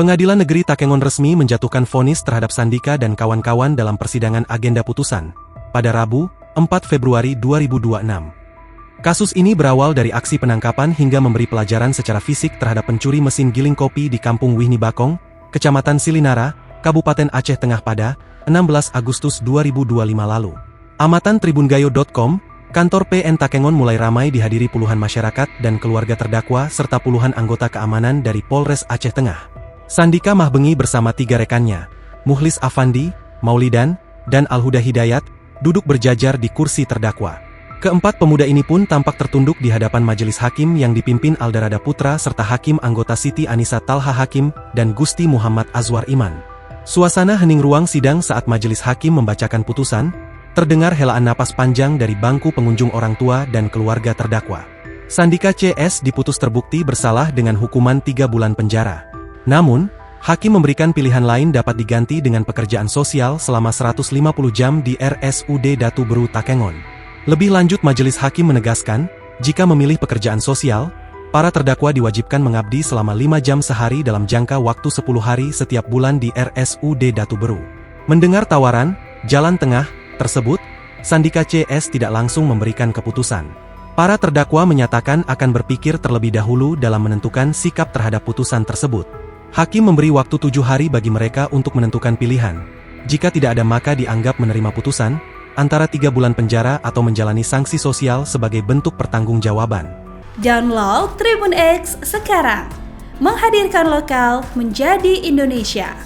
Pengadilan Negeri Takengon resmi menjatuhkan vonis terhadap Sandika dan kawan-kawan dalam persidangan agenda putusan pada Rabu, 4 Februari 2026. Kasus ini berawal dari aksi penangkapan hingga memberi pelajaran secara fisik terhadap pencuri mesin giling kopi di Kampung Wihni Bakong, Kecamatan Silinara, Kabupaten Aceh Tengah pada 16 Agustus 2025 lalu. Amatan Tribungayo.com, kantor PN Takengon mulai ramai dihadiri puluhan masyarakat dan keluarga terdakwa serta puluhan anggota keamanan dari Polres Aceh Tengah. Sandika Mahbengi bersama 3 rekannya, Mukhlis Afandi, Maulidan, dan Al-Huda Hidayat, duduk berjajar di kursi terdakwa. Keempat pemuda ini pun tampak tertunduk di hadapan majelis hakim yang dipimpin Aldarada Putra serta hakim anggota Siti Anisa Talha Hakim dan Gusti Muhammad Azwar Iman. Suasana hening ruang sidang saat majelis hakim membacakan putusan, terdengar helaan napas panjang dari bangku pengunjung orang tua dan keluarga terdakwa. Sandika CS diputus terbukti bersalah dengan hukuman 3 bulan penjara. Namun, hakim memberikan pilihan lain dapat diganti dengan pekerjaan sosial selama 150 jam di RSUD Datu Beru Takengon. Lebih lanjut majelis hakim menegaskan, jika memilih pekerjaan sosial, para terdakwa diwajibkan mengabdi selama 5 jam sehari dalam jangka waktu 10 hari setiap bulan di RSUD Datu Beru. Mendengar tawaran, jalan tengah, tersebut, Sandika CS tidak langsung memberikan keputusan. Para terdakwa menyatakan akan berpikir terlebih dahulu dalam menentukan sikap terhadap putusan tersebut. Hakim memberi waktu 7 hari bagi mereka untuk menentukan pilihan. Jika tidak ada maka dianggap menerima putusan, antara 3 bulan penjara atau menjalani sanksi sosial sebagai bentuk pertanggungjawaban. Download Tribun X sekarang, menghadirkan lokal menjadi Indonesia.